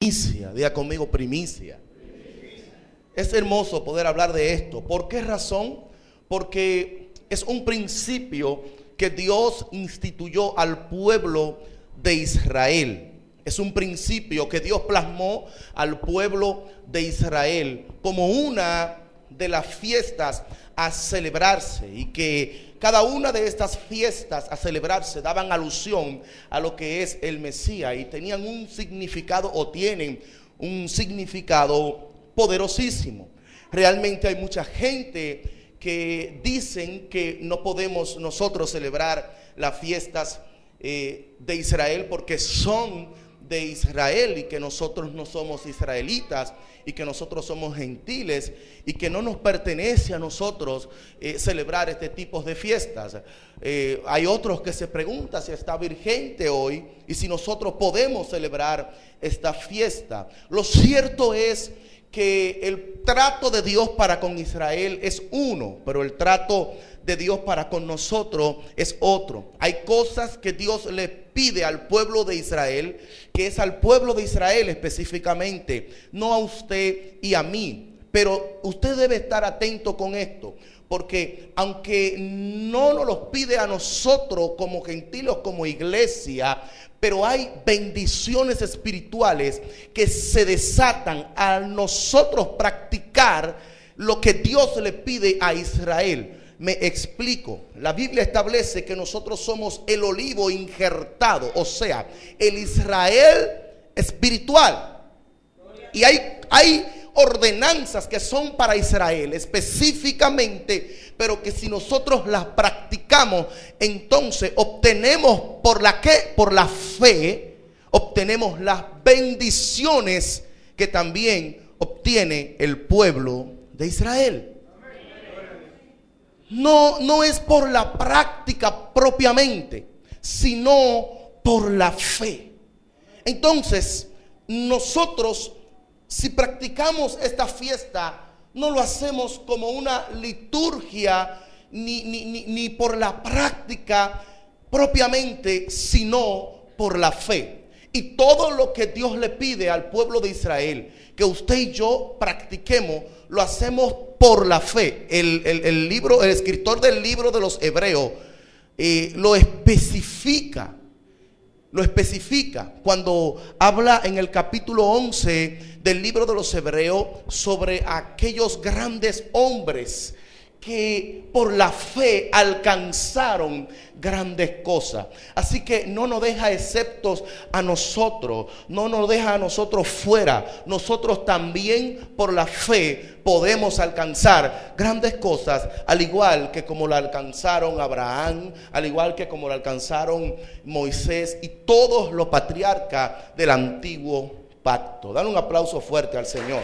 primicia. Diga conmigo, primicia. Es hermoso poder hablar de esto. ¿Por qué razón? Porque es un principio que Dios instituyó al pueblo de Israel. Es un principio que Dios plasmó al pueblo de Israel como una de las fiestas a celebrarse, y que cada una de estas fiestas a celebrarse daban alusión a lo que es el Mesías, y tenían un significado, o tienen un significado poderosísimo. Realmente hay mucha gente que dicen que no podemos nosotros celebrar las fiestas de Israel porque son de Israel, y que nosotros no somos israelitas, y que nosotros somos gentiles, y que no nos pertenece a nosotros celebrar este tipo de fiestas. Hay otros que se preguntan si está vigente hoy y si nosotros podemos celebrar esta fiesta. Lo cierto es que el trato de Dios para con Israel es uno, pero el trato de Dios para con nosotros es otro. Hay cosas que Dios le pide al pueblo de Israel, que es al pueblo de Israel específicamente, no a usted y a mí. Pero usted debe estar atento con esto, porque aunque no nos los pide a nosotros como gentiles, como iglesia, pero hay bendiciones espirituales que se desatan al nosotros practicar lo que Dios le pide a Israel. Me explico. La Biblia establece que nosotros somos el olivo injertado, o sea, el Israel espiritual. Y hay ordenanzas que son para Israel específicamente, pero que si nosotros las practicamos, entonces obtenemos por la fe, obtenemos las bendiciones que también obtiene el pueblo de Israel. No es por la práctica propiamente, sino por la fe. Entonces, nosotros, si practicamos esta fiesta, no lo hacemos como una liturgia, ni por la práctica propiamente, sino por la fe. Y todo lo que Dios le pide al pueblo de Israel, que usted y yo practiquemos, lo hacemos por la fe. El escritor del libro de los Hebreos lo especifica cuando habla en el capítulo 11 del libro de los Hebreos sobre aquellos grandes hombres que por la fe alcanzaron grandes cosas. Así que no nos deja exceptos a nosotros, no nos deja a nosotros fuera. Nosotros también por la fe podemos alcanzar grandes cosas, al igual que como la alcanzaron Abraham, al igual que como la alcanzaron Moisés y todos los patriarcas del antiguo pacto. Dale un aplauso fuerte al Señor.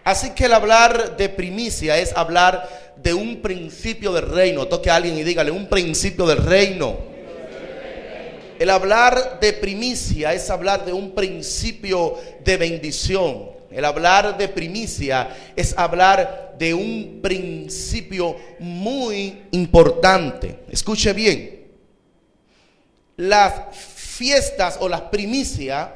Así que el hablar de primicia es hablar de un principio del reino. Toque a alguien y dígale: un principio del reino. El hablar de primicia es hablar de un principio de bendición. El hablar de primicia es hablar de un principio muy importante. Escuche bien. Las fiestas o las primicias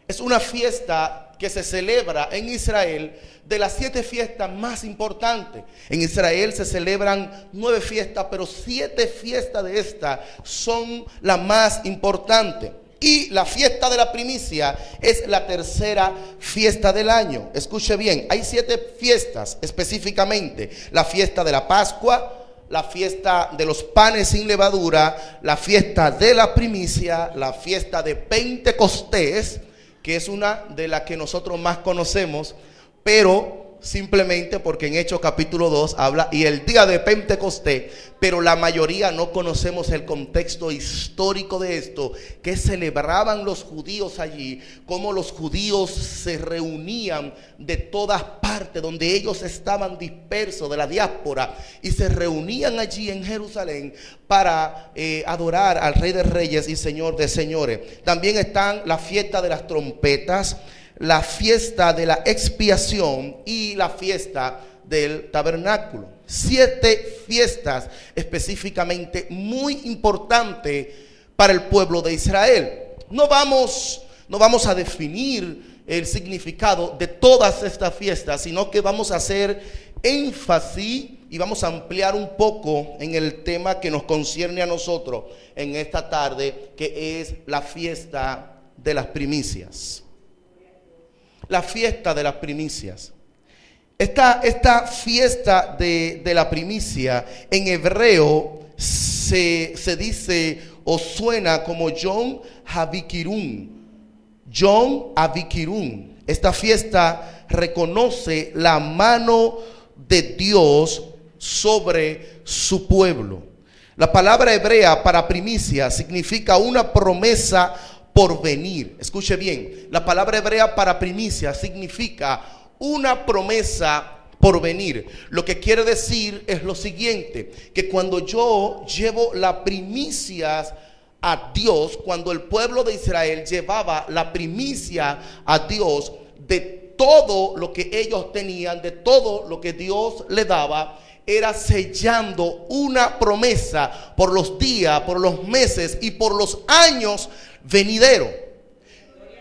es una fiesta que se celebra en Israel, de las 7 fiestas más importantes. En Israel se celebran 9 fiestas, pero 7 fiestas de estas son las más importantes. Y la fiesta de la primicia es la tercera fiesta del año. Escuche bien, hay 7 fiestas específicamente: la fiesta de la Pascua, la fiesta de los panes sin levadura, la fiesta de la primicia, la fiesta de Pentecostés, que es una de las que nosotros más conocemos, pero simplemente porque en Hechos capítulo 2 habla, y el día de Pentecostés, pero la mayoría no conocemos el contexto histórico de esto, que celebraban los judíos allí, cómo los judíos se reunían de todas partes, donde ellos estaban dispersos de la diáspora, y se reunían allí en Jerusalén para adorar al Rey de Reyes y Señor de Señores. También están la fiesta de las trompetas, la fiesta de la expiación y la fiesta del tabernáculo. 7 fiestas específicamente muy importantes para el pueblo de Israel. No vamos a definir el significado de todas estas fiestas, sino que vamos a hacer énfasis y vamos a ampliar un poco en el tema que nos concierne a nosotros en esta tarde, que es la fiesta de las primicias. La fiesta de las primicias. Esta fiesta de la primicia en hebreo se dice o suena como Yom HaVikirun. Yom HaVikirun. Esta fiesta reconoce la mano de Dios sobre su pueblo. La palabra hebrea para primicia significa una promesa por venir. Escuche bien, la palabra hebrea para primicia significa una promesa por venir. Lo que quiere decir es lo siguiente, que cuando yo llevo las primicias a Dios, cuando el pueblo de Israel llevaba la primicia a Dios de todo lo que ellos tenían, de todo lo que Dios le daba, era sellando una promesa por los días, por los meses y por los años venideros.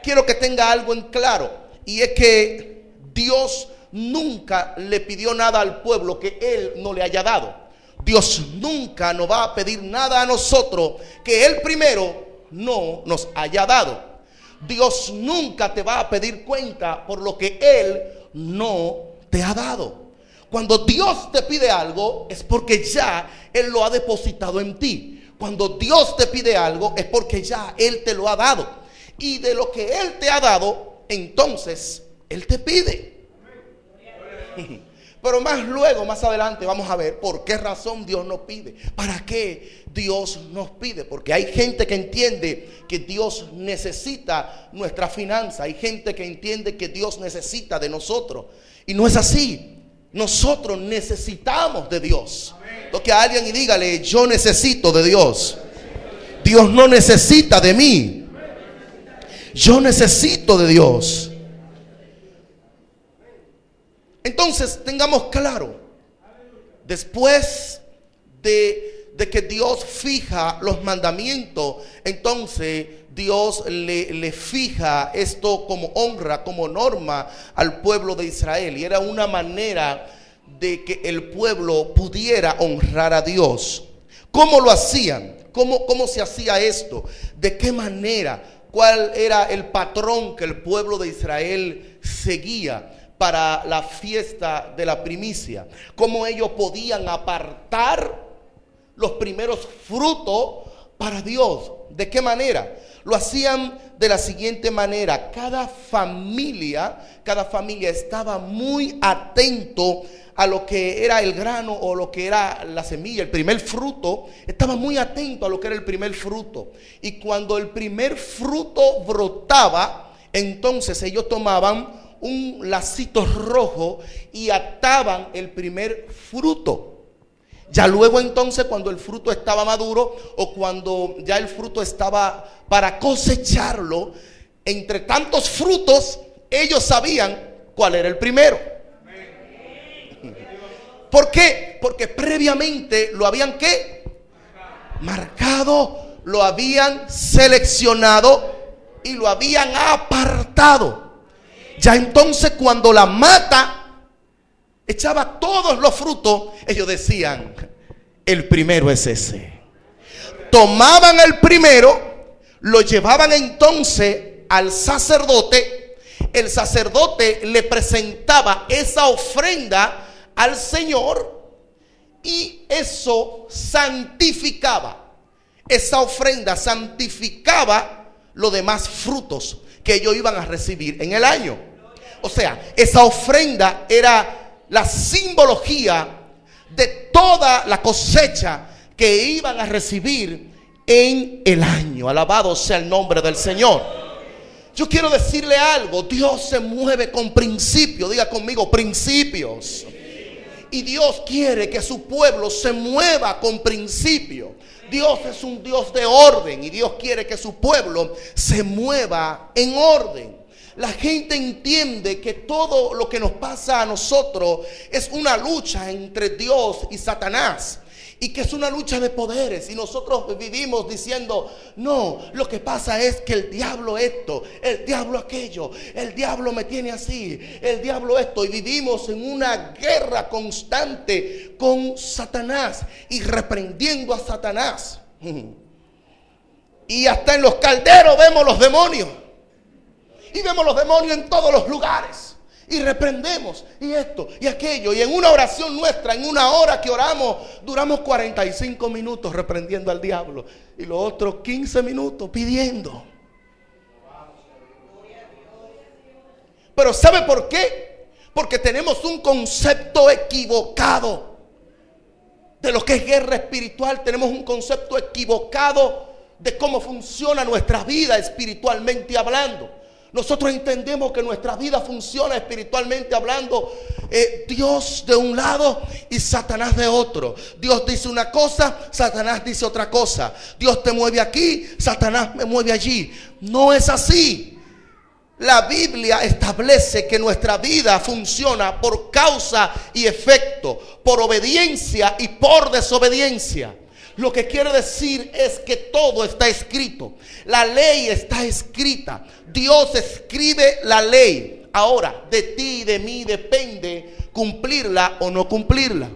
Quiero que tenga algo en claro, y es que Dios nunca le pidió nada al pueblo que Él no le haya dado. Dios nunca nos va a pedir nada a nosotros que Él primero no nos haya dado. Dios nunca te va a pedir cuenta por lo que Él no te ha dado. Cuando Dios te pide algo es porque ya Él lo ha depositado en ti. Cuando Dios te pide algo es porque ya Él te lo ha dado. Y de lo que Él te ha dado, entonces Él te pide. Pero más adelante vamos a ver por qué razón Dios nos pide. ¿Para qué Dios nos pide? Porque hay gente que entiende que Dios necesita nuestra finanza. Hay gente que entiende que Dios necesita de nosotros. Y no es así. Nosotros necesitamos de Dios. Toque a alguien y dígale: yo necesito de Dios. Dios no necesita de mí. Yo necesito de Dios. Entonces tengamos claro, después de que Dios fija los mandamientos, entonces Dios le fija esto como honra, como norma al pueblo de Israel. Y era una manera de que el pueblo pudiera honrar a Dios. ¿Cómo lo hacían? ¿Cómo se hacía esto? ¿De qué manera? ¿Cuál era el patrón que el pueblo de Israel seguía para la fiesta de la primicia? ¿Cómo ellos podían apartar los primeros frutos para Dios? ¿De qué manera? Lo hacían de la siguiente manera. Cada familia estaba muy atento a lo que era el grano o lo que era la semilla, el primer fruto. Estaba muy atento a lo que era el primer fruto. Y cuando el primer fruto brotaba, entonces ellos tomaban un lacito rojo y ataban el primer fruto. Ya luego entonces, cuando el fruto estaba maduro o cuando ya el fruto estaba para cosecharlo, entre tantos frutos ellos sabían cuál era el primero. ¿Por qué? Porque previamente lo habían ¿qué? Marcado, lo habían seleccionado y lo habían apartado. Ya entonces, cuando la mata echaba todos los frutos, ellos decían: el primero es ese. Tomaban el primero, lo llevaban entonces al sacerdote. El sacerdote le presentaba esa ofrenda al Señor y eso santificaba. Esa ofrenda santificaba los demás frutos que ellos iban a recibir en el año. O sea, esa ofrenda era la simbología de toda la cosecha que iban a recibir en el año. Alabado sea el nombre del Señor. Yo quiero decirle algo: Dios se mueve con principios. Diga conmigo: principios. Y Dios quiere que su pueblo se mueva con principios. Dios es un Dios de orden y Dios quiere que su pueblo se mueva en orden. la gente entiende que todo lo que nos pasa a nosotros es una lucha entre Dios y Satanás. Y que es una lucha de poderes. Y nosotros vivimos diciendo: no, lo que pasa es que el diablo esto, el diablo aquello, el diablo me tiene así, el diablo esto. Y vivimos en una guerra constante con Satanás y reprendiendo a Satanás. Y hasta en los calderos vemos los demonios. Y vemos los demonios en todos los lugares. Y reprendemos, y esto, y aquello. Y en una oración nuestra, en una hora que oramos, duramos 45 minutos reprendiendo al diablo. Y los otros 15 minutos pidiendo. Pero ¿sabe por qué? Porque tenemos un concepto equivocado de lo que es guerra espiritual. Tenemos un concepto equivocado de cómo funciona nuestra vida espiritualmente hablando. Nosotros entendemos que nuestra vida funciona espiritualmente hablando, Dios de un lado y Satanás de otro. Dios dice una cosa, Satanás dice otra cosa. Dios te mueve aquí, Satanás me mueve allí. No es así. La Biblia establece que nuestra vida funciona por causa y efecto, por obediencia y por desobediencia. Lo que quiere decir es que todo está escrito. La ley está escrita. Dios escribe la ley. Ahora, de ti y de mí depende cumplirla o no cumplirla.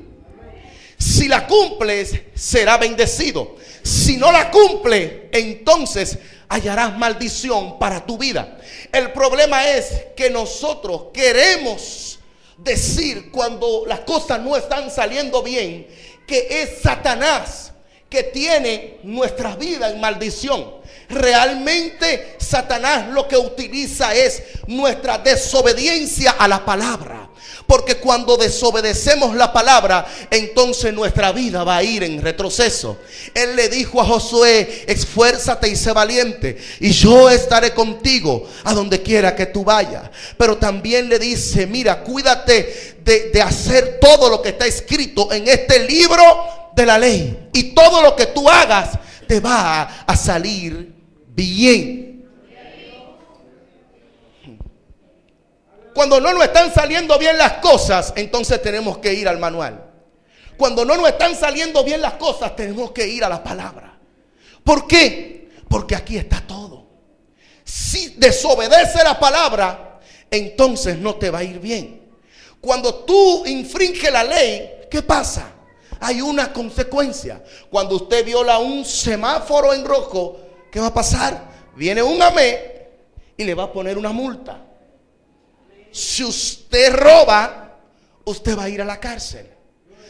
Si la cumples, será bendecido. Si no la cumple, entonces hallarás maldición para tu vida. El problema es que nosotros queremos decir, cuando las cosas no están saliendo bien, que es Satanás que tiene nuestra vida en maldición. Realmente Satanás lo que utiliza es nuestra desobediencia a la palabra. Porque cuando desobedecemos la palabra, entonces nuestra vida va a ir en retroceso. Él le dijo a Josué: esfuérzate y sé valiente, y yo estaré contigo a donde quiera que tú vayas. Pero también le dice: mira, cuídate de hacer todo lo que está escrito en este libro de la ley, y todo lo que tú hagas te va a salir bien. Cuando no nos están saliendo bien las cosas, entonces tenemos que ir al manual. Cuando no nos están saliendo bien las cosas, tenemos que ir a la palabra. ¿Por qué? Porque aquí está todo. Si desobedece la palabra, entonces no te va a ir bien. Cuando tú infringes la ley, ¿qué pasa? Hay una consecuencia. Cuando usted viola un semáforo en rojo, ¿qué va a pasar? Viene un AME y le va a poner una multa. Si usted roba, usted va a ir a la cárcel.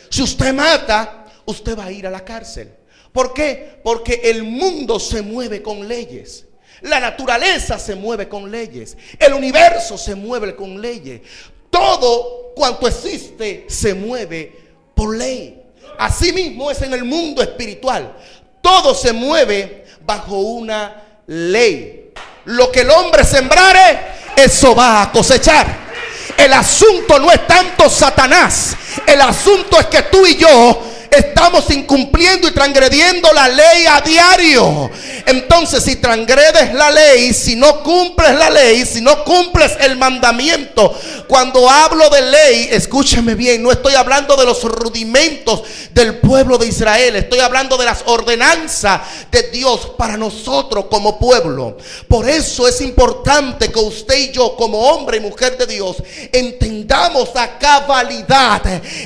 Si usted mata, usted va a ir a la cárcel. ¿Por qué? Porque el mundo se mueve con leyes. La naturaleza se mueve con leyes. El universo se mueve con leyes. Todo cuanto existe se mueve por ley. Así mismo es en el mundo espiritual. Todo se mueve bajo una ley. Lo que el hombre sembrare, eso va a cosechar. El asunto no es tanto Satanás. El asunto es que tú y yo estamos incumpliendo y transgrediendo la ley a diario. Entonces, si transgredes la ley, si no cumples la ley, si no cumples el mandamiento, cuando hablo de ley, escúchame bien, no estoy hablando de los rudimentos del pueblo de Israel, estoy hablando de las ordenanzas de Dios para nosotros como pueblo. Por eso es importante que usted y yo, como hombre y mujer de Dios, entendamos a cabalidad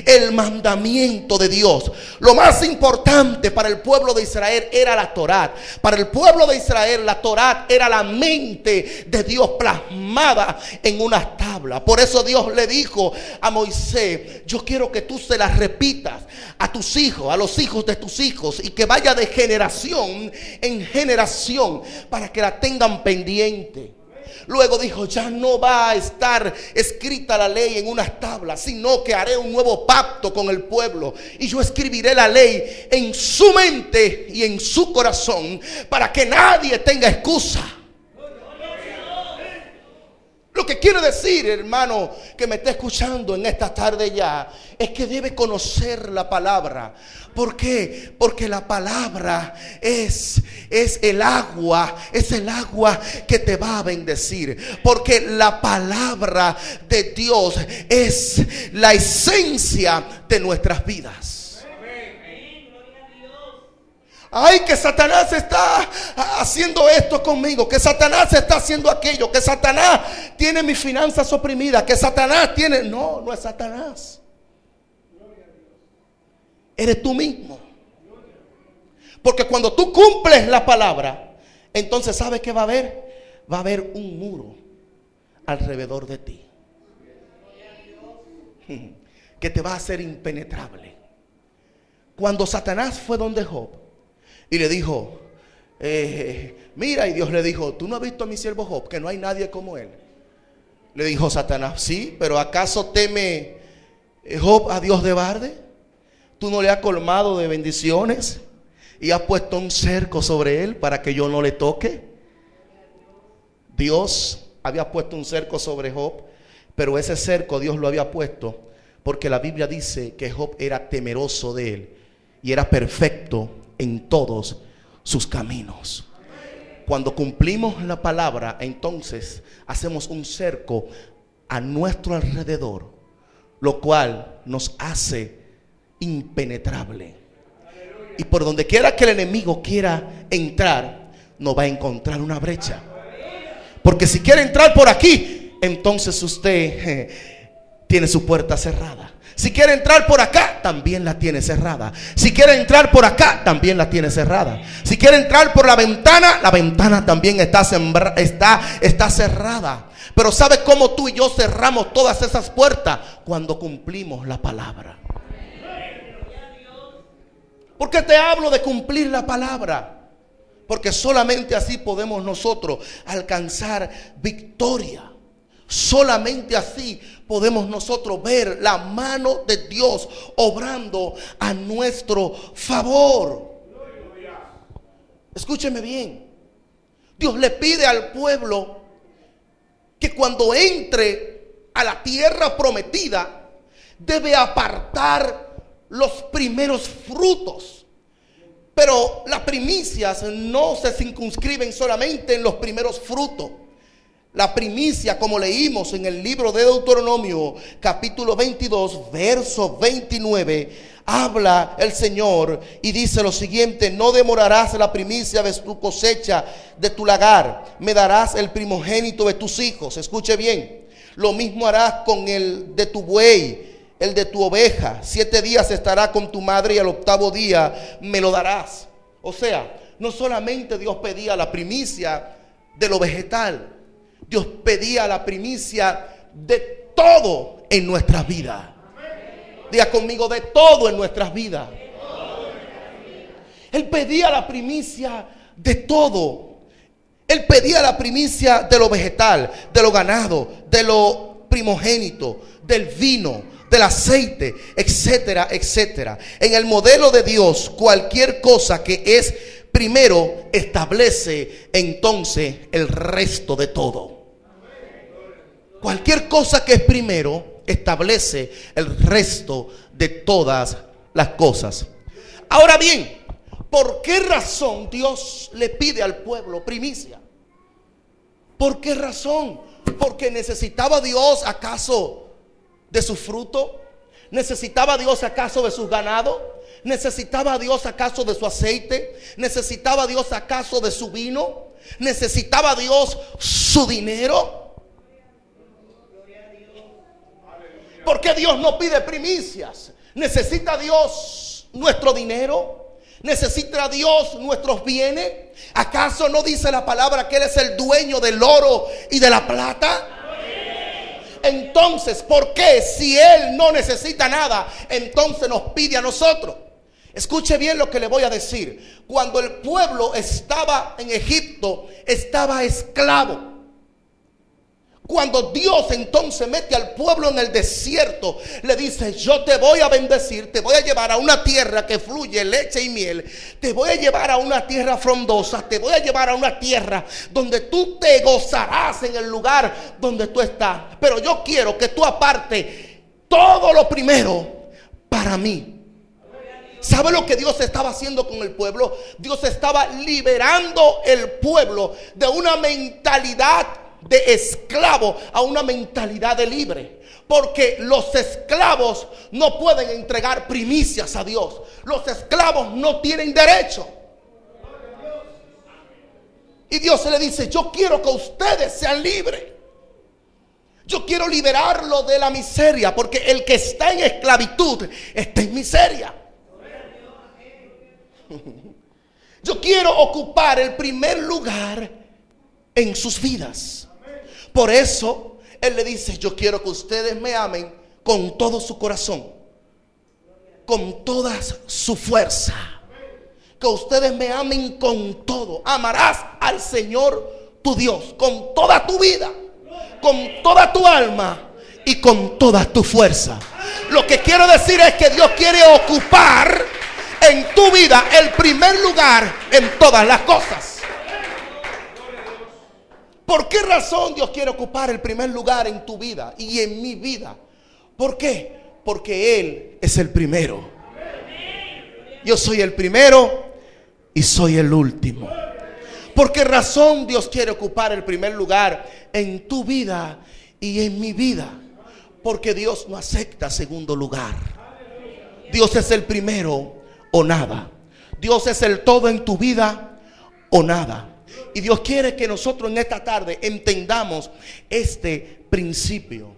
el mandamiento de Dios. Lo más importante para el pueblo de Israel era la Torá. Para el pueblo de Israel la Torá era la mente de Dios plasmada en una tabla. Por eso Dios le dijo a Moisés: yo quiero que tú se las repitas a tus hijos, a los hijos de tus hijos, y que vaya de generación en generación para que la tengan pendiente. Luego dijo: ya no va a estar escrita la ley en unas tablas, sino que haré un nuevo pacto con el pueblo, y yo escribiré la ley en su mente y en su corazón, para que nadie tenga excusa. Lo que quiere decir, hermano, que me está escuchando en esta tarde ya, es que debe conocer la palabra. ¿Por qué? Porque la palabra es el agua que te va a bendecir. Porque la palabra de Dios es la esencia de nuestras vidas. Ay, que Satanás está haciendo esto conmigo, que Satanás está haciendo aquello, que Satanás tiene mis finanzas oprimidas, que Satanás tiene... No, no es Satanás. Eres tú mismo. Porque cuando tú cumples la palabra, entonces ¿sabes qué va a haber? Va a haber un muro alrededor de ti que te va a hacer impenetrable. Cuando Satanás fue donde Job y le dijo, mira, y Dios le dijo, ¿tú no has visto a mi siervo Job, que no hay nadie como él? Le dijo Satanás, sí, pero ¿acaso teme Job a Dios de balde? ¿Tú no le has colmado de bendiciones y has puesto un cerco sobre él para que yo no le toque? Dios había puesto un cerco sobre Job, pero ese cerco Dios lo había puesto porque la Biblia dice que Job era temeroso de él y era perfecto en todos sus caminos. Cuando cumplimos la palabra, entonces hacemos un cerco a nuestro alrededor, lo cual nos hace impenetrable. Y por donde quiera que el enemigo quiera entrar, no va a encontrar una brecha. Porque si quiere entrar por aquí, entonces usted tiene su puerta cerrada. Si quiere entrar por acá, también la tiene cerrada. Si quiere entrar por acá, también la tiene cerrada. Si quiere entrar por la ventana también está cerrada. Pero ¿sabe cómo tú y yo cerramos todas esas puertas? Cuando cumplimos la palabra. ¿Por qué te hablo de cumplir la palabra? Porque solamente así podemos nosotros alcanzar victoria. Solamente así podemos nosotros ver la mano de Dios obrando a nuestro favor. Escúcheme bien. Dios le pide al pueblo que cuando entre a la tierra prometida debe apartar los primeros frutos. Pero las primicias no se circunscriben solamente en los primeros frutos. La primicia, como leímos en el libro de Deuteronomio, capítulo 22, verso 29, habla el Señor y dice lo siguiente: no demorarás la primicia de tu cosecha de tu lagar, me darás el primogénito de tus hijos. Escuche bien, lo mismo harás con el de tu buey, el de tu oveja. 7 días estará con tu madre y al 8º día me lo darás. O sea, no solamente Dios pedía la primicia de lo vegetal, Dios pedía la primicia de todo en nuestras vidas. Diga conmigo, de todo en nuestras vidas. Él pedía la primicia de todo. Él pedía la primicia de lo vegetal, de lo ganado, de lo primogénito, del vino, del aceite, etcétera, etcétera. En el modelo de Dios, cualquier cosa que es primero establece entonces el resto de todo. Cualquier cosa que es primero establece el resto de todas las cosas. Ahora bien, ¿por qué razón Dios le pide al pueblo primicia? ¿Por qué razón? ¿Porque necesitaba Dios acaso de su fruto? ¿Necesitaba Dios acaso de sus ganados? ¿Necesitaba Dios acaso de su aceite? ¿Necesitaba Dios acaso de su vino? ¿Necesitaba Dios su dinero? ¿Por qué Dios no pide primicias? ¿Necesita Dios nuestro dinero? ¿Necesita Dios nuestros bienes? ¿Acaso no dice la palabra que Él es el dueño del oro y de la plata? Entonces, ¿por qué si Él no necesita nada, entonces nos pide a nosotros? Escuche bien lo que le voy a decir. Cuando el pueblo estaba en Egipto, estaba esclavo. Cuando Dios entonces mete al pueblo en el desierto, le dice: yo te voy a bendecir, te voy a llevar a una tierra que fluye leche y miel, te voy a llevar a una tierra frondosa, te voy a llevar a una tierra donde tú te gozarás en el lugar donde tú estás. Pero yo quiero que tú apartes todo lo primero para mí. ¿Sabe lo que Dios estaba haciendo con el pueblo? Dios estaba liberando el pueblo de una mentalidad de esclavo a una mentalidad de libre. Porque los esclavos no pueden entregar primicias a Dios. Los esclavos no tienen derecho. Y Dios le dice: yo quiero que ustedes sean libres. Yo quiero liberarlo de la miseria, porque el que está en esclavitud está en miseria. Yo quiero ocupar el primer lugar en sus vidas. Por eso Él le dice: yo quiero que ustedes me amen con todo su corazón, con toda su fuerza. Que ustedes me amen con todo. Amarás al Señor tu Dios con toda tu vida, con toda tu alma y con toda tu fuerza. Lo que quiero decir es que Dios quiere ocupar en tu vida el primer lugar en todas las cosas. ¿Por qué razón Dios quiere ocupar el primer lugar en tu vida y en mi vida? ¿Por qué? Porque Él es el primero. Yo soy el primero y soy el último. ¿Por qué razón Dios quiere ocupar el primer lugar en tu vida y en mi vida? Porque Dios no acepta segundo lugar. Dios es el primero o nada. Dios es el todo en tu vida o nada. Y Dios quiere que nosotros en esta tarde entendamos este principio.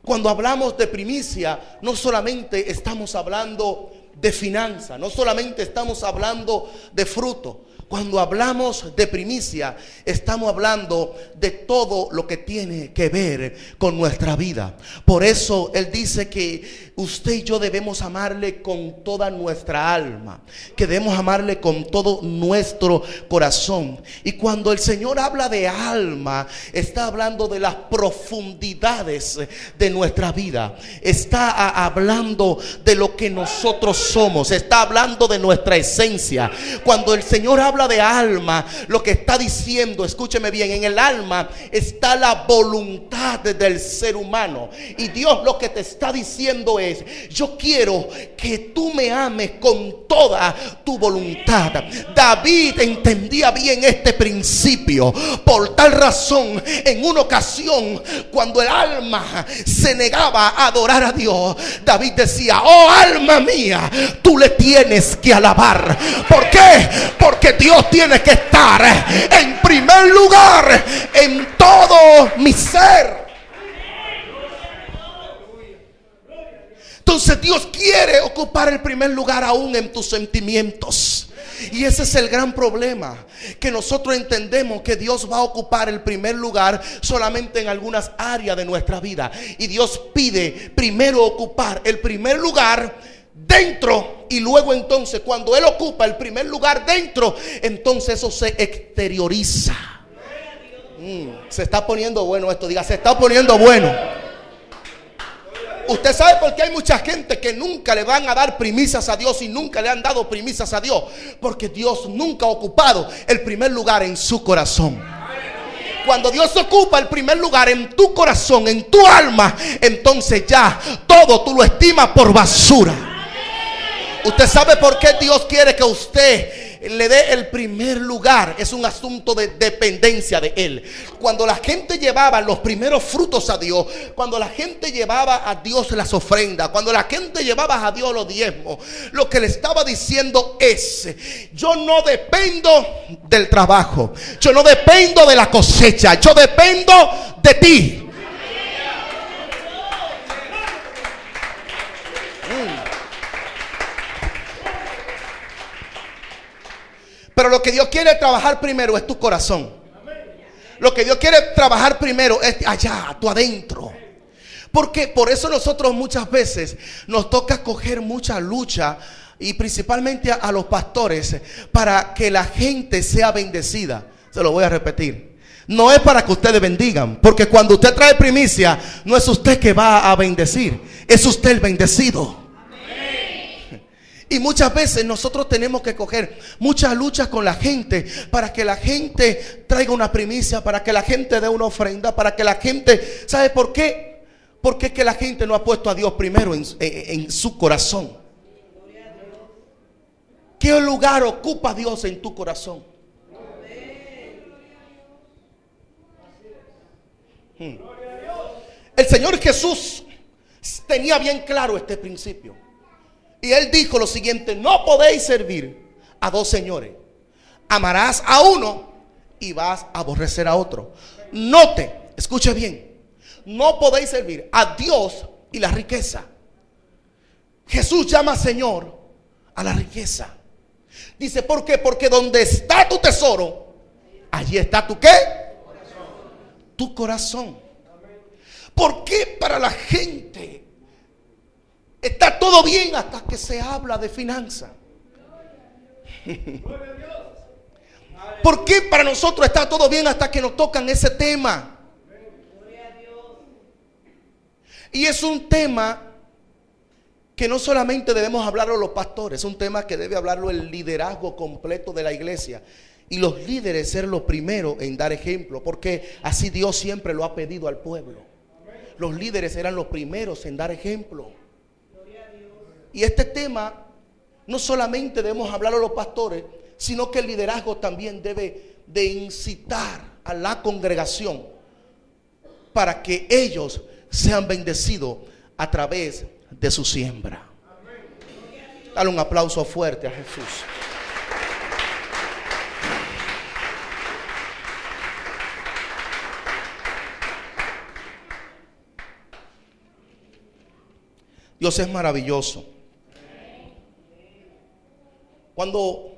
Cuando hablamos de primicia, no solamente estamos hablando de finanza, no solamente estamos hablando de fruto. Cuando hablamos de primicia, estamos hablando de todo lo que tiene que ver con nuestra vida. Por eso Él dice que usted y yo debemos amarle con toda nuestra alma, que debemos amarle con todo nuestro corazón. Y cuando el Señor habla de alma, está hablando de las profundidades de nuestra vida. Está hablando de lo que nosotros somos. Está hablando de nuestra esencia. Cuando el Señor habla de alma, lo que está diciendo, escúcheme bien, en el alma está la voluntad del ser humano. Y Dios lo que te está diciendo es: yo quiero que tú me ames con toda tu voluntad. David entendía bien este principio. Por tal razón, en una ocasión, cuando el alma se negaba a adorar a Dios, David decía: oh alma mía, tú le tienes que alabar. ¿Por qué? Porque Dios tiene que estar en primer lugar en todo mi ser. Entonces Dios quiere ocupar el primer lugar aún en tus sentimientos. Y ese es el gran problema, que nosotros entendemos que Dios va a ocupar el primer lugar solamente en algunas áreas de nuestra vida. Y Dios pide primero ocupar el primer lugar dentro, y luego entonces cuando Él ocupa el primer lugar dentro, entonces eso se exterioriza. Se está poniendo bueno esto, diga, se está poniendo bueno. Usted sabe por qué hay mucha gente que nunca le van a dar primicias a Dios y nunca le han dado primicias a Dios. Porque Dios nunca ha ocupado el primer lugar en su corazón. Cuando Dios ocupa el primer lugar en tu corazón, en tu alma, entonces ya todo tú lo estimas por basura. Usted sabe por qué Dios quiere que usted le dé el primer lugar. Es un asunto de dependencia de Él. Cuando la gente llevaba los primeros frutos a Dios, cuando la gente llevaba a Dios las ofrendas, cuando la gente llevaba a Dios los diezmos, lo que le estaba diciendo es: yo no dependo del trabajo, yo no dependo de la cosecha, yo dependo de ti. Pero lo que Dios quiere trabajar primero es tu corazón. Lo que Dios quiere trabajar primero es allá, tú adentro. Porque por eso nosotros muchas veces nos toca coger mucha lucha, y principalmente a los pastores, para que la gente sea bendecida. Se lo voy a repetir. No es para que ustedes bendigan, porque cuando usted trae primicia, no es usted que va a bendecir, es usted el bendecido. Y muchas veces nosotros tenemos que coger muchas luchas con la gente para que la gente traiga una primicia, para que la gente dé una ofrenda, para que la gente... ¿Sabe por qué? Porque es que la gente no ha puesto a Dios primero en su corazón. ¿Qué lugar ocupa Dios en tu corazón? El Señor Jesús tenía bien claro este principio. Y Él dijo lo siguiente: no podéis servir a dos señores. Amarás a uno y vas a aborrecer a otro. Note, escuche bien. No podéis servir a Dios y la riqueza. Jesús llama Señor a la riqueza. Dice, ¿por qué? Porque donde está tu tesoro, allí está tu ¿qué? Tu corazón. ¿Por qué para la gente está todo bien hasta que se habla de finanzas? ¿Por qué para nosotros está todo bien hasta que nos tocan ese tema? Y es un tema que no solamente debemos hablarlo los pastores, es un tema que debe hablarlo el liderazgo completo de la iglesia. Y los líderes ser los primeros en dar ejemplo, porque así Dios siempre lo ha pedido al pueblo. Los líderes eran los primeros en dar ejemplo. Y este tema no solamente debemos hablarlo los pastores, sino que el liderazgo también debe de incitar a la congregación para que ellos sean bendecidos a través de su siembra. Dale un aplauso fuerte a Jesús. Dios es maravilloso. Cuando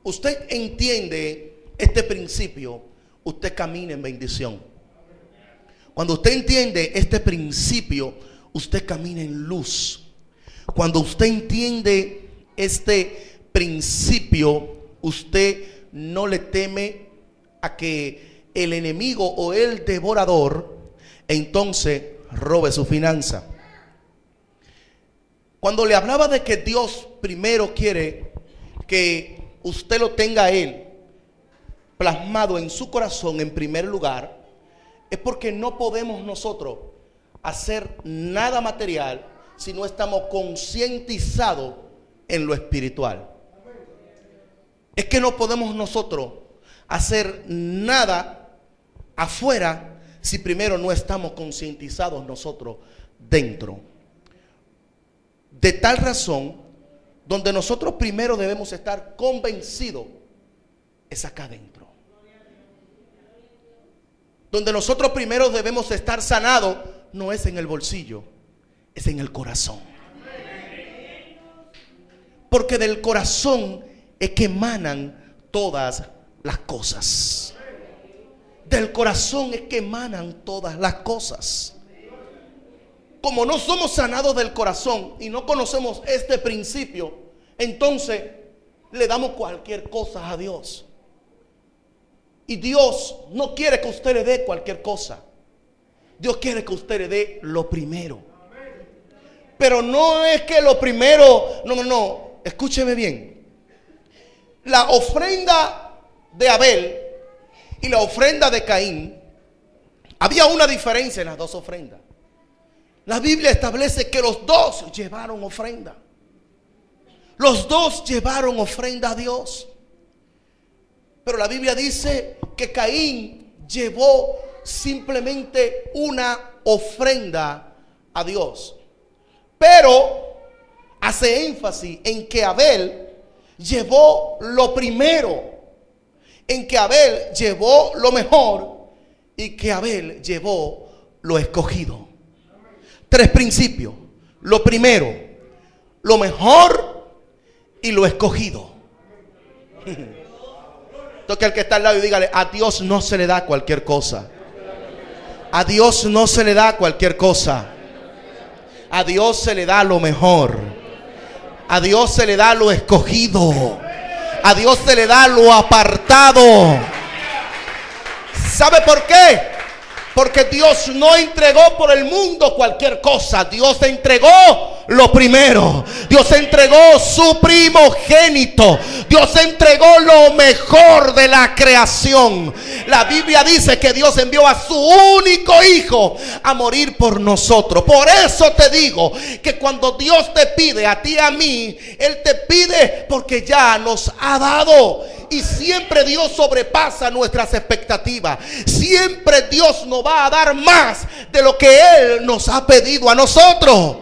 usted entiende este principio, usted camina en bendición. Cuando usted entiende este principio, usted camina en luz. Cuando usted entiende este principio, usted no le teme a que el enemigo o el devorador entonces robe su finanza. Cuando le hablaba de que Dios primero quiere que usted lo tenga a Él plasmado en su corazón en primer lugar, es porque no podemos nosotros hacer nada material si no estamos concientizados en lo espiritual. Es que no podemos nosotros hacer nada afuera si primero no estamos concientizados nosotros dentro. De tal razón, donde nosotros primero debemos estar convencidos es acá adentro. Donde nosotros primero debemos estar sanados no es en el bolsillo, es en el corazón. Porque del corazón es que emanan todas las cosas. Del corazón es que emanan todas las cosas. Como no somos sanados del corazón y no conocemos este principio, entonces le damos cualquier cosa a Dios. Y Dios no quiere que usted le dé cualquier cosa. Dios quiere que usted le dé lo primero. Pero no es que lo primero, no, escúcheme bien. La ofrenda de Abel y la ofrenda de Caín, había una diferencia en las dos ofrendas. La Biblia establece que los dos llevaron ofrenda. Los dos llevaron ofrenda a Dios. Pero la Biblia dice que Caín llevó simplemente una ofrenda a Dios. Pero hace énfasis en que Abel llevó lo primero, en que Abel llevó lo mejor y que Abel llevó lo escogido. Tres principios. Lo primero, lo mejor y lo escogido. Toque al que está al lado y dígale: a Dios no se le da cualquier cosa. A Dios no se le da cualquier cosa. A Dios se le da lo mejor. A Dios se le da lo escogido. A Dios se le da lo apartado. ¿Sabe por qué? Porque Dios no entregó por el mundo cualquier cosa. Dios entregó lo primero. Dios entregó su primogénito. Dios entregó lo mejor de la creación. La Biblia dice que Dios envió a su único hijo a morir por nosotros. Por eso te digo que cuando Dios te pide a ti y a mí, Él te pide porque ya nos ha dado. Y siempre Dios sobrepasa nuestras expectativas. Siempre Dios nos va a dar más de lo que Él nos ha pedido a nosotros.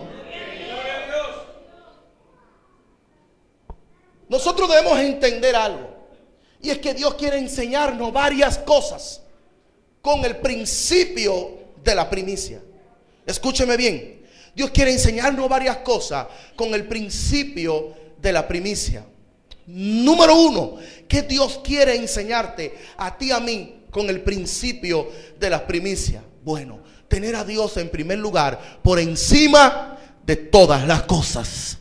Nosotros debemos entender algo. Y es que Dios quiere enseñarnos varias cosas con el principio de la primicia. Escúcheme bien. Dios quiere enseñarnos varias cosas con el principio de la primicia. Número uno, ¿qué Dios quiere enseñarte a ti y a mí con el principio de las primicias? Bueno, tener a Dios en primer lugar por encima de todas las cosas.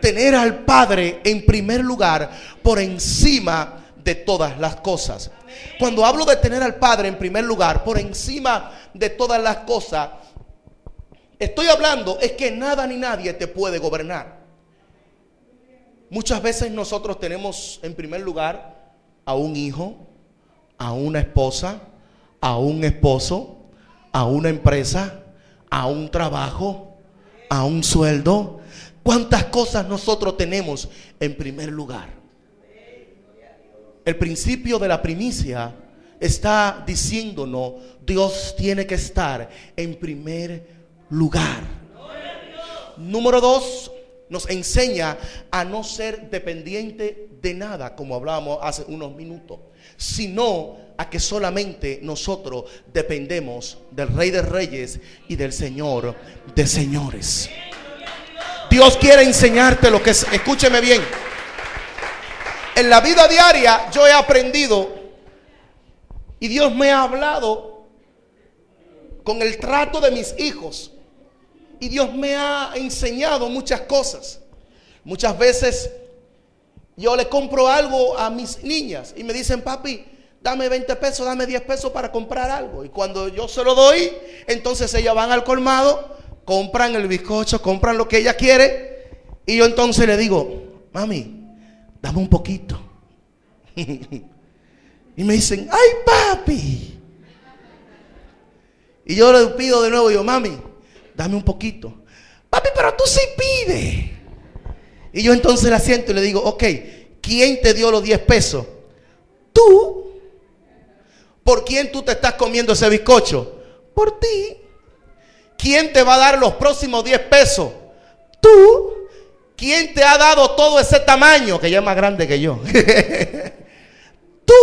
Tener al Padre en primer lugar por encima de todas las cosas. Cuando hablo de tener al Padre en primer lugar por encima de todas las cosas, estoy hablando es que nada ni nadie te puede gobernar. Muchas veces nosotros tenemos en primer lugar a un hijo, a una esposa, a un esposo, a una empresa, a un trabajo, a un sueldo. ¿Cuántas cosas nosotros tenemos en primer lugar? El principio de la primicia está diciéndonos: Dios tiene que estar en primer lugar. Número dos, nos enseña a no ser dependiente de nada, como hablábamos hace unos minutos, sino a que solamente nosotros dependemos del Rey de Reyes y del Señor de Señores. Dios quiere enseñarte lo que es. Escúcheme bien. En la vida diaria yo he aprendido y Dios me ha hablado con el trato de mis hijos. Y Dios me ha enseñado muchas cosas. Muchas veces yo le compro algo a mis niñas y me dicen: papi, dame 20 pesos, dame 10 pesos para comprar algo. Y cuando yo se lo doy, entonces ellas van al colmado, compran el bizcocho, compran lo que ella quiere. Y yo entonces le digo: mami, dame un poquito. Y me dicen: ay, papi. Y yo le pido de nuevo, yo: mami, dame un poquito. Papi, pero tú sí pides. Y yo entonces la siento y le digo: ok, ¿quién te dio los 10 pesos? Tú. ¿Por quién tú te estás comiendo ese bizcocho? Por ti. ¿Quién te va a dar los próximos 10 pesos? Tú. ¿Quién te ha dado todo ese tamaño, que ya es más grande que yo? Tú.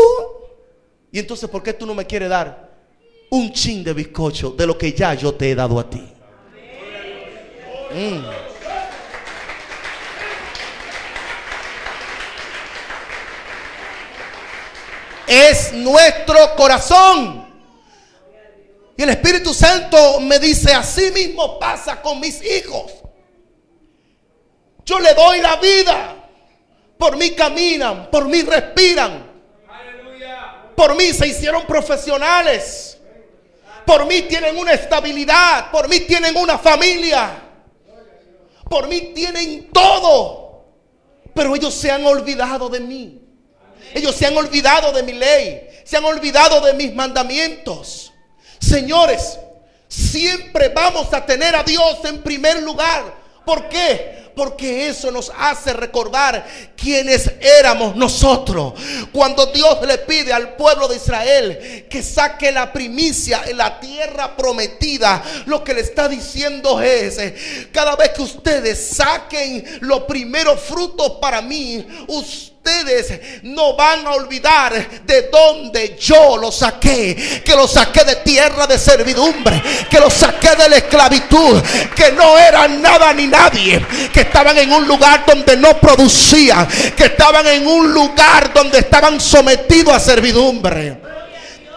Y entonces, ¿por qué tú no me quieres dar un chin de bizcocho de lo que ya yo te he dado a ti? Es nuestro corazón. Y el Espíritu Santo me dice: así mismo pasa con mis hijos. Yo le doy la vida. Por mí caminan, por mí respiran. Por mí se hicieron profesionales. Por mí tienen una estabilidad. Por mí tienen una familia. Por mí tienen todo. Pero ellos se han olvidado de mí. Ellos se han olvidado de mi ley. Se han olvidado de mis mandamientos. Señores, siempre vamos a tener a Dios en primer lugar. ¿Por qué? Porque eso nos hace recordar quiénes éramos nosotros. Cuando Dios le pide al pueblo de Israel que saque la primicia en la tierra prometida, lo que le está diciendo es: cada vez que ustedes saquen los primeros frutos para mí, ustedes no van a olvidar de dónde yo los saqué. Que los saqué de tierra de servidumbre, que los saqué de la esclavitud, que no eran nada ni nadie, que estaban en un lugar donde no producían, que estaban en un lugar donde estaban sometidos a servidumbre.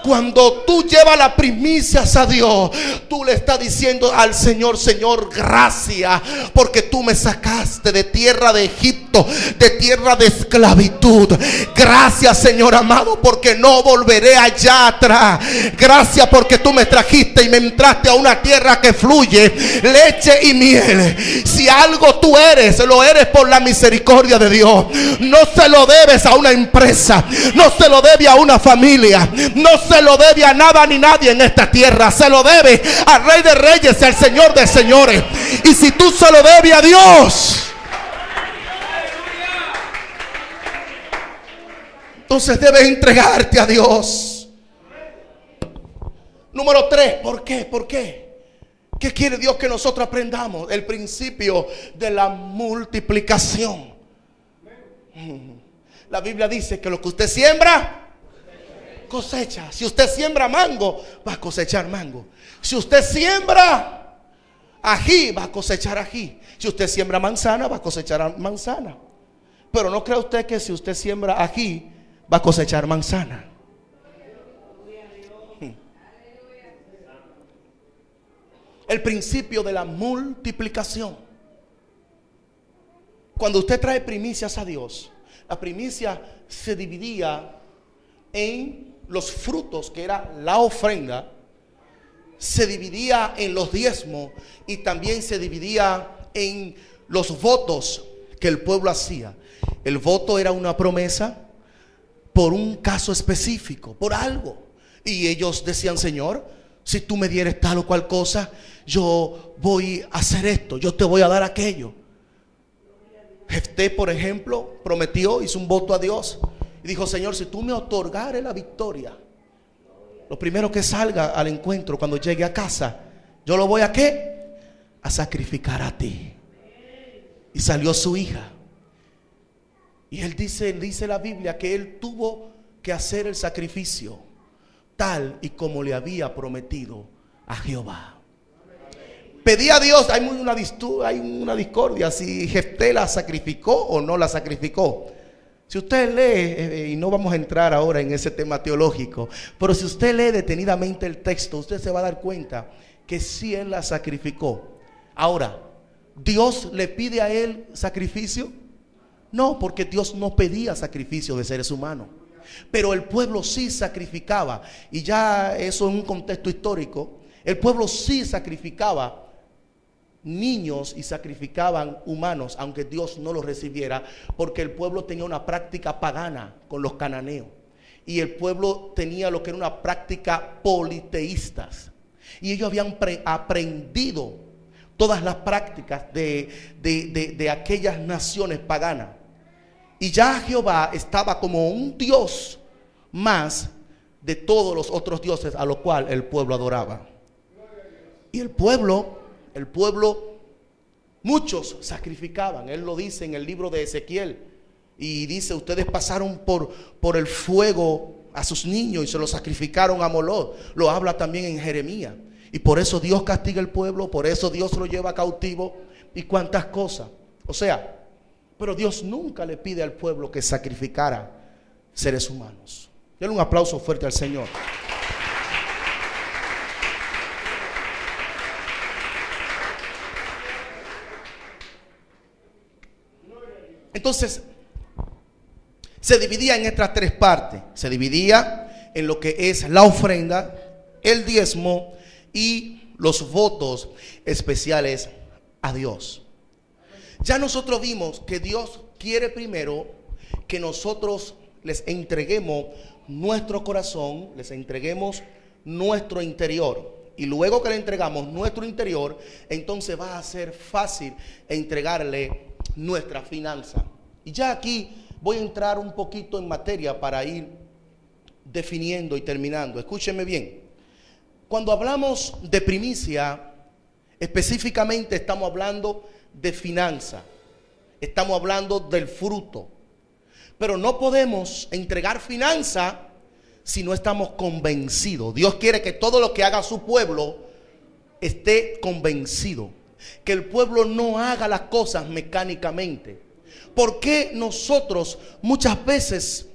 Cuando tú llevas las primicias a Dios, tú le estás diciendo al Señor: Señor, gracias porque tú me sacaste de tierra de Egipto, de tierra de esclavitud. Gracias, Señor amado, porque no volveré allá atrás. Gracias porque tú me trajiste y me entraste a una tierra que fluye leche y miel. Si algo tú eres, lo eres por la misericordia de Dios. No se lo debes a una empresa, no se lo debe a una familia, no se lo debe a nada ni nadie en esta tierra. Se lo debe al Rey de Reyes y al Señor de Señores. Y si tú se lo debes a Dios, entonces debes entregarte a Dios. Número 3, ¿por qué? ¿Por qué? ¿Qué quiere Dios que nosotros aprendamos? El principio de la multiplicación. La Biblia dice que lo que usted siembra, cosecha. Si usted siembra mango, va a cosechar mango. Si usted siembra ají, va a cosechar ají. Si usted siembra manzana, va a cosechar manzana. Pero no crea usted que si usted siembra ají, va a cosechar manzana. El principio de la multiplicación. Cuando usted trae primicias a Dios, la primicia se dividía en los frutos, que era la ofrenda, se dividía en los diezmos y también se dividía en los votos que el pueblo hacía. El voto era una promesa por un caso específico, por algo. Y ellos decían: Señor, si tú me dieres tal o cual cosa, yo voy a hacer esto, yo te voy a dar aquello. Jefté, por ejemplo, prometió, hizo un voto a Dios y dijo: Señor, si tú me otorgares la victoria, lo primero que salga al encuentro cuando llegue a casa, yo lo voy a ¿qué? A sacrificar a ti. Y salió su hija. Y él dice la Biblia que él tuvo que hacer el sacrificio tal y como le había prometido a Jehová. Pedí a Dios, hay una discordia si Jefté la sacrificó o no la sacrificó. Si usted lee, y no vamos a entrar ahora en ese tema teológico, pero si usted lee detenidamente el texto, usted se va a dar cuenta que sí él la sacrificó. Ahora, ¿Dios le pide a él sacrificio? No, porque Dios no pedía sacrificio de seres humanos. Pero el pueblo sí sacrificaba. Y ya eso en un contexto histórico, el pueblo sí sacrificaba niños y sacrificaban humanos, aunque Dios no los recibiera, porque el pueblo tenía una práctica pagana con los cananeos. Y el pueblo tenía lo que era una práctica politeístas. Y ellos habían aprendido todas las prácticas de aquellas naciones paganas. Y ya Jehová estaba como un Dios más de todos los otros dioses a los cuales el pueblo adoraba. Y el pueblo, muchos sacrificaban. Él lo dice en el libro de Ezequiel. Y dice: ustedes pasaron por el fuego a sus niños y se los sacrificaron a Moloch. Lo habla también en Jeremías. Y por eso Dios castiga al pueblo, por eso Dios lo lleva cautivo y cuantas cosas. O sea, pero Dios nunca le pide al pueblo que sacrificara seres humanos. Denle un aplauso fuerte al Señor. Entonces, se dividía en estas 3 partes. Se dividía en lo que es la ofrenda, el diezmo y los votos especiales a Dios. Ya nosotros vimos que Dios quiere primero que nosotros les entreguemos nuestro corazón, les entreguemos nuestro interior. Y luego que le entregamos nuestro interior, entonces va a ser fácil entregarle nuestra finanza. Y ya aquí voy a entrar un poquito en materia para ir definiendo y terminando. Escúchenme bien. Cuando hablamos de primicia, específicamente estamos hablando de finanza. Estamos hablando del fruto. Pero no podemos entregar finanza si no estamos convencidos. Dios quiere que todo lo que haga su pueblo esté convencido. Que el pueblo no haga las cosas mecánicamente. ¿Por qué nosotros muchas veces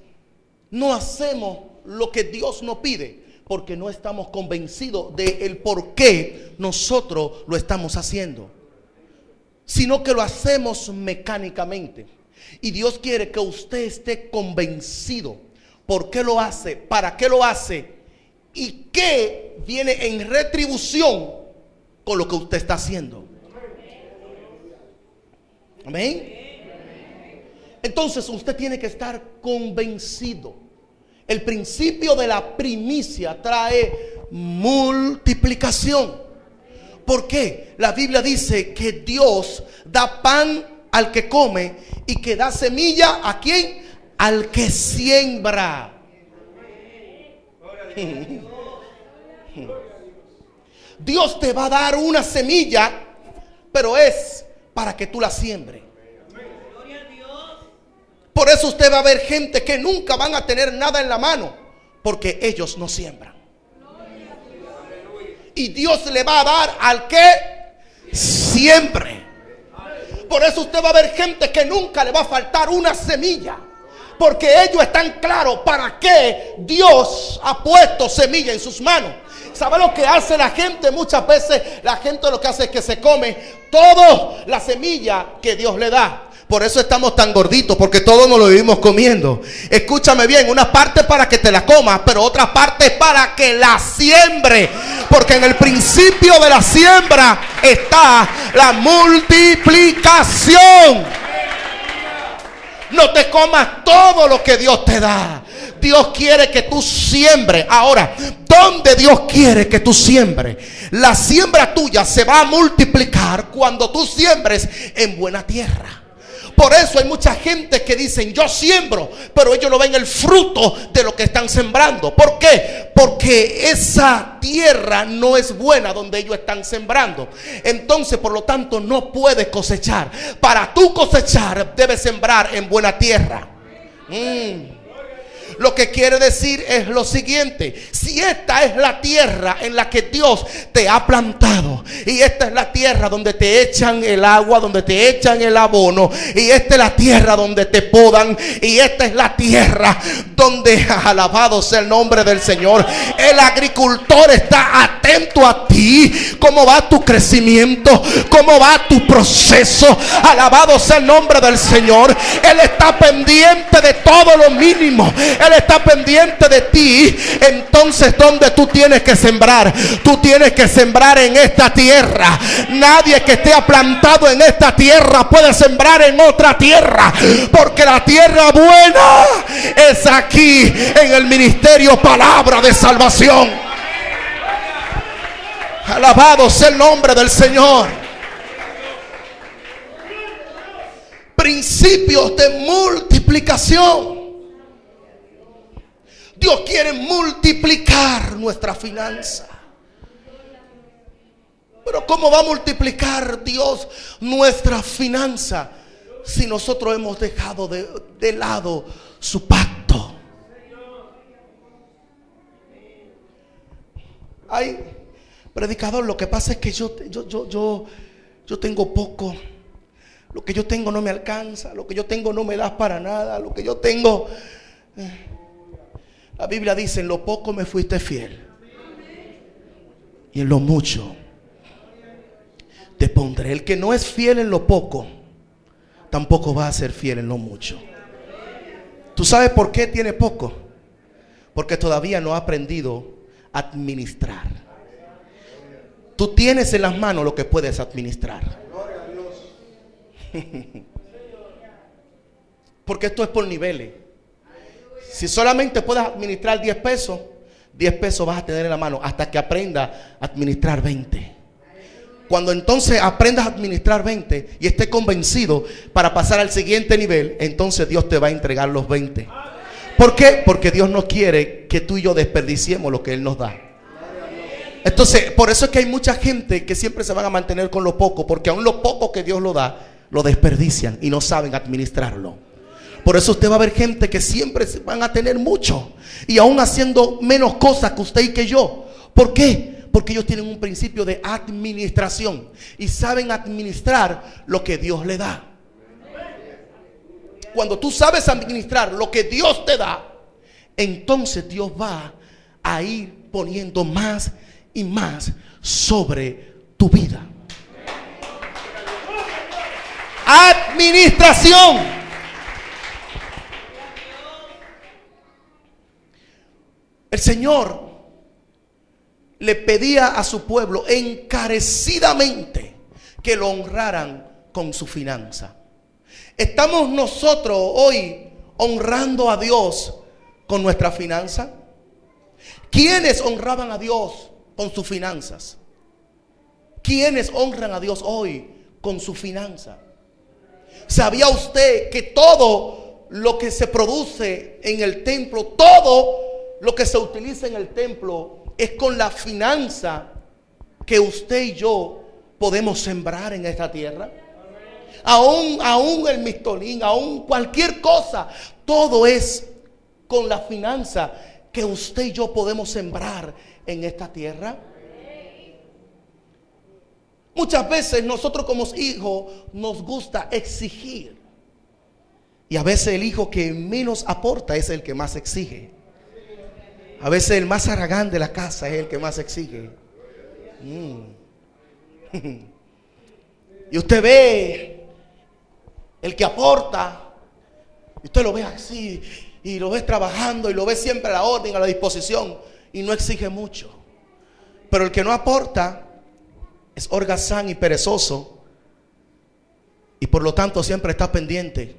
no hacemos lo que Dios nos pide? Porque no estamos convencidos del por qué nosotros lo estamos haciendo, sino que lo hacemos mecánicamente. Y Dios quiere que usted esté convencido por qué lo hace, para qué lo hace y qué viene en retribución con lo que usted está haciendo. Amén. Entonces usted tiene que estar convencido. El principio de la primicia trae multiplicación. ¿Por qué? La Biblia dice que Dios da pan al que come y que da semilla ¿a quién? Al que siembra. Dios te va a dar una semilla, pero es para que tú la siembres. Por eso usted va a ver gente que nunca van a tener nada en la mano, porque ellos no siembran. Y Dios le va a dar al que siembre. Por eso usted va a ver gente que nunca le va a faltar una semilla, porque ellos están claros para qué Dios ha puesto semilla en sus manos. ¿Sabe lo que hace la gente? Muchas veces la gente lo que hace es que se come toda la semilla que Dios le da. Por eso estamos tan gorditos, porque todos nos lo vivimos comiendo. Escúchame bien, una parte para que te la comas, pero otra parte es para que la siembre. Porque en el principio de la siembra está la multiplicación. No te comas todo lo que Dios te da. Dios quiere que tú siembres. Ahora, ¿dónde Dios quiere que tú siembres? La siembra tuya se va a multiplicar cuando tú siembres en buena tierra. Por eso hay mucha gente que dicen yo siembro, pero ellos no ven el fruto de lo que están sembrando. ¿Por qué? Porque esa tierra no es buena donde ellos están sembrando. Entonces, por lo tanto, no puedes cosechar. Para tú cosechar, debes sembrar en buena tierra. Lo que quiere decir es lo siguiente: si esta es la tierra en la que Dios te ha plantado, y esta es la tierra donde te echan el agua, donde te echan el abono, y esta es la tierra donde te podan, y esta es la tierra donde, alabado sea el nombre del Señor, el agricultor está atento a ti, cómo va tu crecimiento, cómo va tu proceso, alabado sea el nombre del Señor. Él está pendiente de todo lo mínimo. Él está pendiente de ti. Entonces, ¿dónde tú tienes que sembrar? Tú tienes que sembrar en esta tierra. Nadie que esté plantado en esta tierra puede sembrar en otra tierra, porque la tierra buena es aquí en el ministerio Palabra de Salvación. Alabado sea el nombre del Señor. Principios de multiplicación. Dios quiere multiplicar nuestra finanza. Pero ¿cómo va a multiplicar Dios nuestra finanza si nosotros hemos dejado de lado su pacto? Ay, predicador, lo que pasa es que yo tengo poco. Lo que yo tengo no me alcanza. Lo que yo tengo no me da para nada. Lo que yo tengo... La Biblia dice: en lo poco me fuiste fiel, y en lo mucho te pondré. El que no es fiel en lo poco, tampoco va a ser fiel en lo mucho. ¿Tú sabes por qué tiene poco? Porque todavía no ha aprendido a administrar. Tú tienes en las manos lo que puedes administrar. Porque esto es por niveles. Si solamente puedes administrar 10 pesos, 10 pesos vas a tener en la mano hasta que aprendas a administrar 20. Cuando entonces aprendas a administrar 20 y estés convencido para pasar al siguiente nivel, entonces Dios te va a entregar los 20. ¿Por qué? Porque Dios no quiere que tú y yo desperdiciemos lo que Él nos da. Entonces, por eso es que hay mucha gente que siempre se van a mantener con lo poco, porque aún lo poco que Dios lo da, lo desperdician y no saben administrarlo. Por eso usted va a ver gente que siempre van a tener mucho y aún haciendo menos cosas que usted y que yo. ¿Por qué? Porque ellos tienen un principio de administración y saben administrar lo que Dios le da. Cuando tú sabes administrar lo que Dios te da, entonces Dios va a ir poniendo más y más sobre tu vida. Administración. El Señor le pedía a su pueblo encarecidamente que lo honraran con su finanza. ¿Estamos nosotros hoy honrando a Dios con nuestra finanza? ¿Quiénes honraban a Dios con sus finanzas? ¿Quiénes honran a Dios hoy con su finanza? ¿Sabía usted que todo lo que se produce en el templo, todo lo que se utiliza en el templo, es con la finanza que usted y yo podemos sembrar en esta tierra? Aún el mistolín, aún cualquier cosa, todo es con la finanza que usted y yo podemos sembrar en esta tierra. Muchas veces nosotros como hijos nos gusta exigir, y a veces el hijo que menos aporta es el que más exige. A veces el más aragán de la casa es el que más exige. Y usted ve el que aporta, y usted lo ve así, y lo ve trabajando, y lo ve siempre a la orden, a la disposición, y no exige mucho. Pero el que no aporta es holgazán y perezoso, y por lo tanto siempre está pendiente,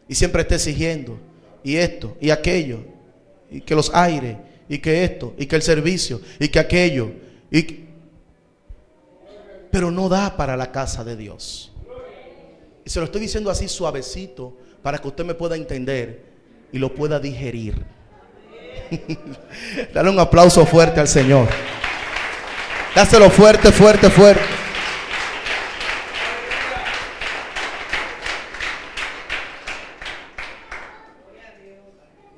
y siempre está exigiendo, y esto, y aquello, y que los aires, y que esto, y que el servicio, y que aquello, pero no da para la casa de Dios. Y se lo estoy diciendo así suavecito para que usted me pueda entender y lo pueda digerir. Dale un aplauso fuerte al Señor. Dáselo fuerte, fuerte, fuerte.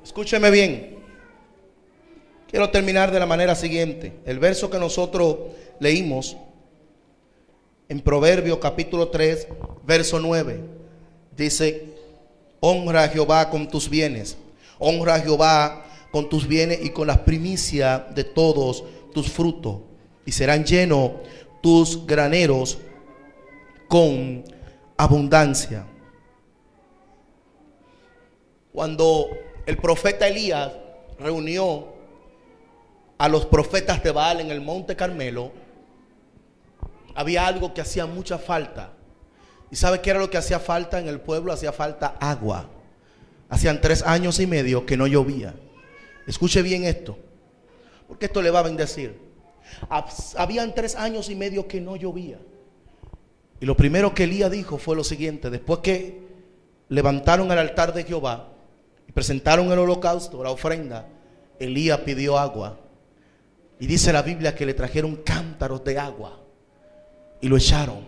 Escúcheme bien. Quiero terminar de la manera siguiente. El verso que nosotros leímos en Proverbios capítulo 3, verso 9, dice: honra a Jehová con tus bienes, honra a Jehová con tus bienes y con las primicias de todos tus frutos, y serán llenos tus graneros con abundancia. Cuando el profeta Elías reunió a los profetas de Baal en el monte Carmelo, había algo que hacía mucha falta. ¿Y sabe qué era lo que hacía falta en el pueblo? Hacía falta agua. Hacían 3 años y medio que no llovía. Escuche bien esto, porque esto le va a bendecir. Habían 3 años y medio que no llovía. Y lo primero que Elías dijo fue lo siguiente: después que levantaron el altar de Jehová y presentaron el holocausto, la ofrenda, Elías pidió agua. Y dice la Biblia que le trajeron cántaros de agua y lo echaron.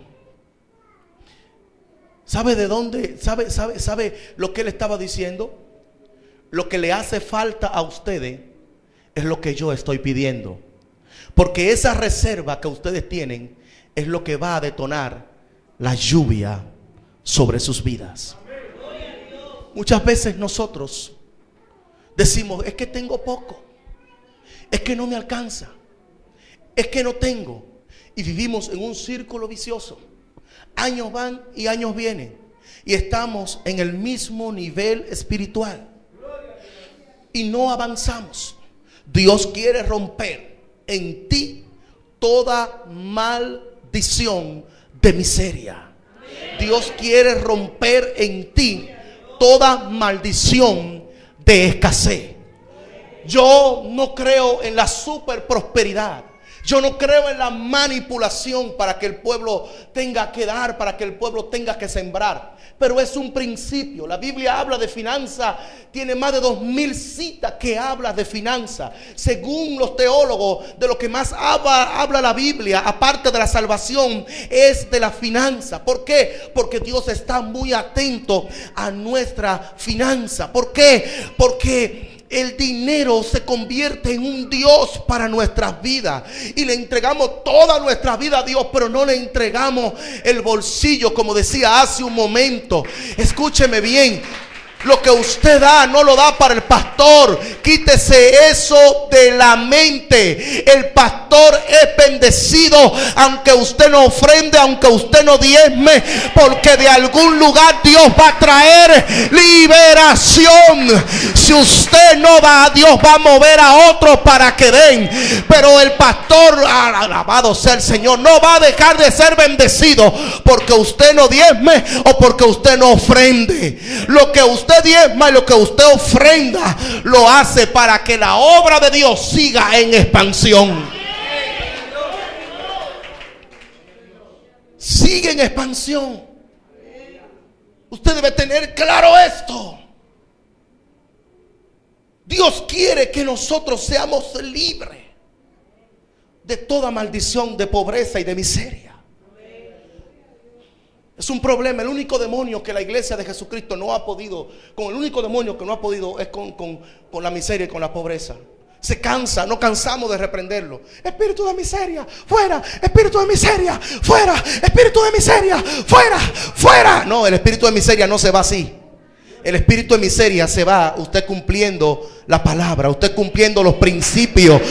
¿Sabe de dónde? ¿Sabe lo que él estaba diciendo? Lo que le hace falta a ustedes es lo que yo estoy pidiendo. Porque esa reserva que ustedes tienen es lo que va a detonar la lluvia sobre sus vidas. Muchas veces nosotros decimos: es que tengo poco, es que no me alcanza, es que no tengo. Y vivimos en un círculo vicioso. Años van y años vienen, y estamos en el mismo nivel espiritual y no avanzamos. Dios quiere romper en ti toda maldición de miseria. Dios quiere romper en ti toda maldición de escasez. Yo no creo en la super prosperidad. Yo no creo en la manipulación para que el pueblo tenga que dar, para que el pueblo tenga que sembrar. Pero es un principio. La Biblia habla de finanza. Tiene más de 2000 citas que habla de finanza. Según los teólogos, de lo que más habla la Biblia, aparte de la salvación, es de la finanza. ¿Por qué? Porque Dios está muy atento a nuestra finanza. ¿Por qué? Porque el dinero se convierte en un Dios para nuestras vidas, y le entregamos toda nuestra vida a Dios, pero no le entregamos el bolsillo, como decía hace un momento. Escúcheme bien, Lo que usted da no lo da para el pastor. Quítese eso de la mente. El pastor es bendecido aunque usted no ofrende, aunque usted no diezme, porque de algún lugar Dios va a traer liberación. Si usted no da, Dios va a mover a otros para que den. Pero el pastor, alabado sea el Señor, no va a dejar de ser bendecido porque usted no diezme o porque usted no ofrende. Lo que usted diezma y lo que usted ofrenda lo hace para que la obra de Dios siga en expansión. Sigue en expansión. Usted debe tener claro esto. Dios quiere que nosotros seamos libres de toda maldición, de pobreza y de miseria. Es un problema. El único demonio que la iglesia de Jesucristo no ha podido, con el único demonio que no ha podido es con la miseria y con la pobreza. Se cansa, no cansamos de reprenderlo. Espíritu de miseria, fuera. Espíritu de miseria, fuera. Espíritu de miseria, fuera, fuera. No, el espíritu de miseria no se va así. El espíritu de miseria se va usted cumpliendo la palabra, usted cumpliendo los principios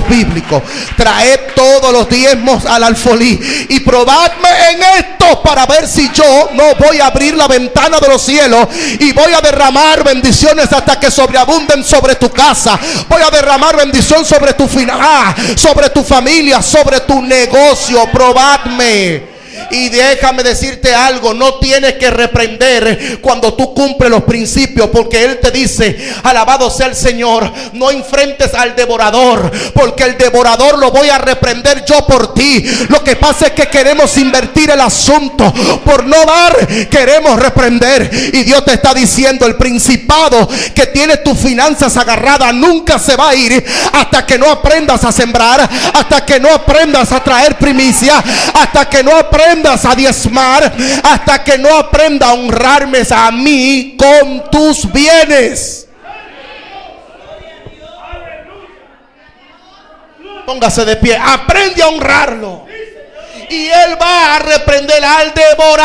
bíblicos. Traed todos los diezmos al alfolí y probadme en esto para ver si yo no voy a abrir la ventana de los cielos y voy a derramar bendiciones hasta que sobreabunden sobre tu casa. Voy a derramar bendición sobre tu sobre tu familia, sobre tu negocio. Probadme. Y déjame decirte algo, no tienes que reprender cuando tú cumples los principios, porque Él te dice, alabado sea el Señor, no enfrentes al devorador, porque el devorador lo voy a reprender yo por ti. Lo que pasa es que queremos invertir el asunto, por no dar queremos reprender. Y Dios te está diciendo, el principado que tiene tus finanzas agarradas nunca se va a ir hasta que no aprendas a sembrar, hasta que no aprendas a traer primicia, hasta que no aprendas a diezmar, hasta que no aprenda a honrarme a mí con tus bienes. Póngase de pie, aprende a honrarlo y Él va a reprender al devorador.